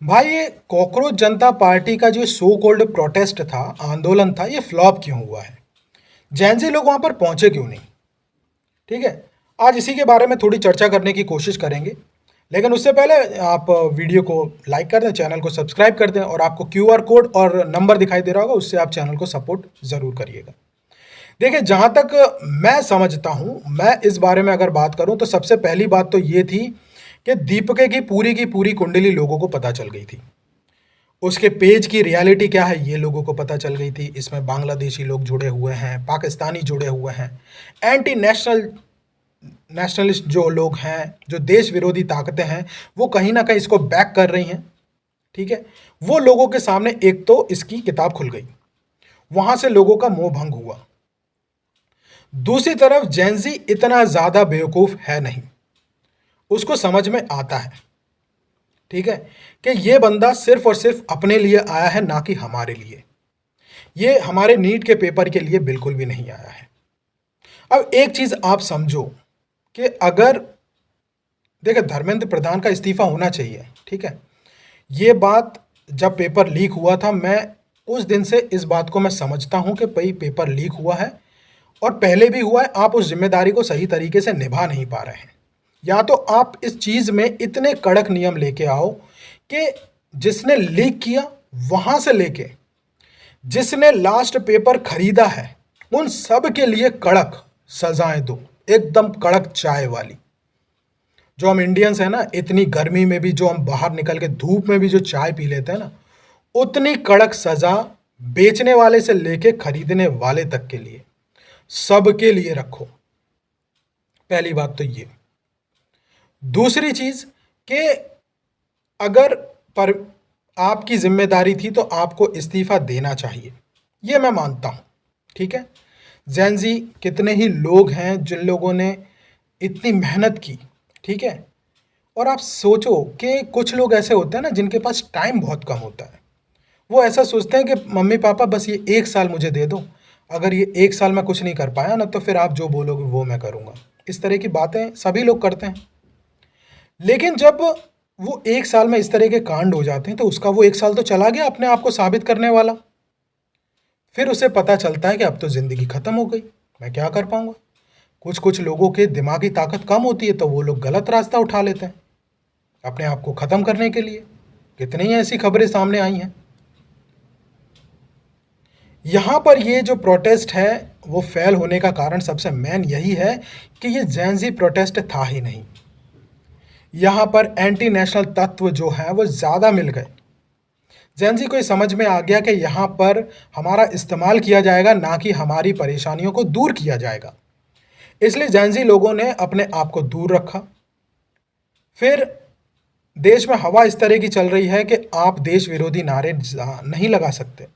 भाई ये कॉकरोच जनता पार्टी का जो सो कॉल्ड प्रोटेस्ट था, आंदोलन था, ये फ्लॉप क्यों हुआ है? जैन लोग वहां पर पहुंचे क्यों नहीं? ठीक है, आज इसी के बारे में थोड़ी चर्चा करने की कोशिश करेंगे। लेकिन उससे पहले आप वीडियो को लाइक कर दें, चैनल को सब्सक्राइब कर दें, और आपको क्यूआर कोड और नंबर दिखाई दे रहा होगा, उससे आप चैनल को सपोर्ट ज़रूर करिएगा। देखिए, जहाँ तक मैं समझता हूँ, मैं इस बारे में अगर बात करूँ तो सबसे पहली बात तो ये थी कि दीपिका की पूरी कुंडली लोगों को पता चल गई थी। उसके पेज की रियलिटी क्या है ये लोगों को पता चल गई थी। इसमें बांग्लादेशी लोग जुड़े हुए हैं, पाकिस्तानी जुड़े हुए हैं, एंटी नेशनलिस्ट जो लोग हैं, जो देश विरोधी ताकतें हैं, वो कहीं ना कहीं इसको बैक कर रही हैं। ठीक है, वो लोगों के सामने एक तो इसकी किताब खुल गई, वहां से लोगों का मोह भंग हुआ। दूसरी तरफ जेंजी इतना ज्यादा बेवकूफ है नहीं, उसको समझ में आता है, ठीक है, कि ये बंदा सिर्फ और सिर्फ अपने लिए आया है, ना कि हमारे लिए। ये हमारे नीट के पेपर के लिए बिल्कुल भी नहीं आया है। अब एक चीज आप समझो कि अगर, देखिए, धर्मेंद्र प्रधान का इस्तीफा होना चाहिए, ठीक है। ये बात जब पेपर लीक हुआ था, मैं उस दिन से इस बात को मैं समझता हूं कि भाई पेपर लीक हुआ है और पहले भी हुआ है, आप उस जिम्मेदारी को सही तरीके से निभा नहीं पा रहे हैं। या तो आप इस चीज में इतने कड़क नियम लेके आओ कि जिसने लीक किया वहां से लेके जिसने लास्ट पेपर खरीदा है, उन सब के लिए कड़क सजाएं दो, एकदम कड़क चाय वाली। जो हम इंडियंस हैं ना, इतनी गर्मी में भी जो हम बाहर निकल के धूप में भी जो चाय पी लेते हैं ना, उतनी कड़क सजा बेचने वाले से लेके खरीदने वाले तक के लिए, सबके लिए रखो। पहली बात तो ये। दूसरी चीज कि अगर पर आपकी जिम्मेदारी थी तो आपको इस्तीफा देना चाहिए, ये मैं मानता हूं, ठीक है। जैनजी कितने ही लोग हैं जिन लोगों ने इतनी मेहनत की, ठीक है। और आप सोचो कि कुछ लोग ऐसे होते हैं ना जिनके पास टाइम बहुत कम होता है। वो ऐसा सोचते हैं कि मम्मी पापा बस ये 1 साल मुझे दे दो, अगर ये 1 साल में कुछ नहीं कर पाया ना तो फिर आप जो बोलोगे वो मैं करूँगा। इस तरह की बातें सभी लोग करते हैं। लेकिन जब वो 1 साल में इस तरह के कांड हो जाते हैं तो उसका वो 1 साल तो चला गया अपने आप को साबित करने वाला। फिर उसे पता चलता है कि अब तो ज़िंदगी ख़त्म हो गई, मैं क्या कर पाऊँगा। कुछ कुछ लोगों के दिमागी ताकत कम होती है तो वो लोग गलत रास्ता उठा लेते हैं अपने आप को ख़त्म करने के लिए। कितनी ही ऐसी खबरें सामने आई हैं। यहाँ पर ये जो प्रोटेस्ट है वो फेल होने का कारण सबसे मेन यही है कि ये जैनजी प्रोटेस्ट था ही नहीं। यहाँ पर एंटी नेशनल तत्व जो हैं वो ज़्यादा मिल गए। जैनजी को ये समझ में आ गया कि यहाँ पर हमारा इस्तेमाल किया जाएगा, ना कि हमारी परेशानियों को दूर किया जाएगा। इसलिए जैनजी लोगों ने अपने आप को दूर रखा। फिर देश में हवा इस तरह की चल रही है कि आप देश विरोधी नारे नहीं लगा सकते,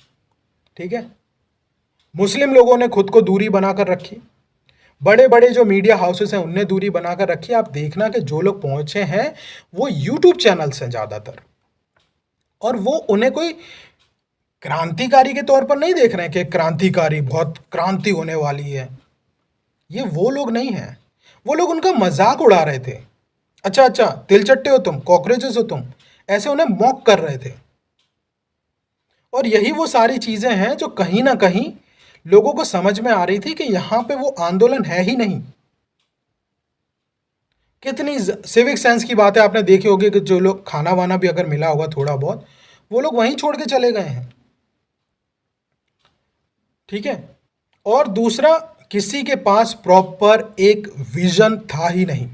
ठीक है। मुस्लिम लोगों ने खुद को दूरी बनाकर रखी, बड़े बड़े जो मीडिया हाउसेस हैं उनने दूरी बनाकर रखी। आप देखना कि जो लोग पहुंचे हैं वो यूट्यूब चैनल्स हैं ज़्यादातर, और वो उन्हें कोई क्रांतिकारी के तौर पर नहीं देख रहे हैं कि क्रांतिकारी, बहुत क्रांति होने वाली है। ये वो लोग नहीं हैं। वो लोग उनका मजाक उड़ा रहे थे। अच्छा अच्छा, तिलचट्टे हो तुम, कॉकरोचेस हो तुम, ऐसे उन्हें मॉक कर रहे थे। और यही वो सारी चीजें हैं जो कहीं ना कहीं लोगों को समझ में आ रही थी कि यहां पे वो आंदोलन है ही नहीं। कितनी सिविक सेंस की बात है, आपने देखी होगी कि जो लोग खाना वाना भी अगर मिला होगा थोड़ा बहुत, वो लोग वहीं छोड़ के चले गए हैं, ठीक है। और दूसरा, किसी के पास प्रॉपर एक विजन था ही नहीं।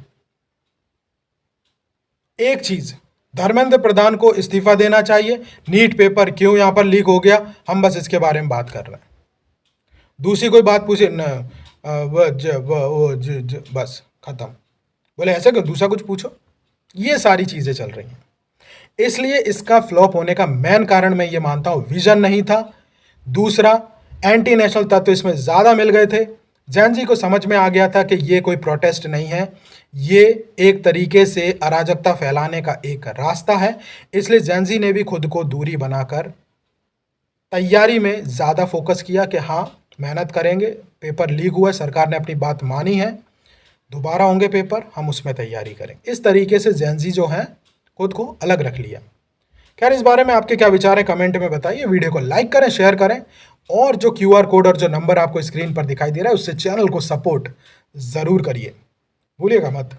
एक चीज, धर्मेंद्र प्रधान को इस्तीफा देना चाहिए। नीट पेपर क्यों यहां पर लीक हो गया, हम बस इसके बारे में बात कर रहे हैं। दूसरी कोई बात पूछे न, बस खत्म। बोले ऐसे क्यों, दूसरा कुछ पूछो। ये सारी चीजें चल रही हैं। इसलिए इसका फ्लॉप होने का मेन कारण मैं ये मानता हूं विजन नहीं था। दूसरा, एंटी नेशनल तत्व इसमें ज़्यादा मिल गए थे। जैन जी को समझ में आ गया था कि ये कोई प्रोटेस्ट नहीं है, ये एक तरीके से अराजकता फैलाने का एक रास्ता है। इसलिए जैन जी ने भी खुद को दूरी बनाकर तैयारी में ज़्यादा फोकस किया कि हाँ, मेहनत करेंगे, पेपर लीक हुआ है, सरकार ने अपनी बात मानी है, दोबारा होंगे पेपर, हम उसमें तैयारी करें। इस तरीके से जैन जी जो है खुद को अलग रख लिया। खैर इस बारे में आपके क्या विचार है कमेंट में बताइए, वीडियो को लाइक करें, शेयर करें, और जो क्यूआर कोड और जो नंबर आपको स्क्रीन पर दिखाई दे रहा है उससे चैनल को सपोर्ट ज़रूर करिए, भूलिएगा मत।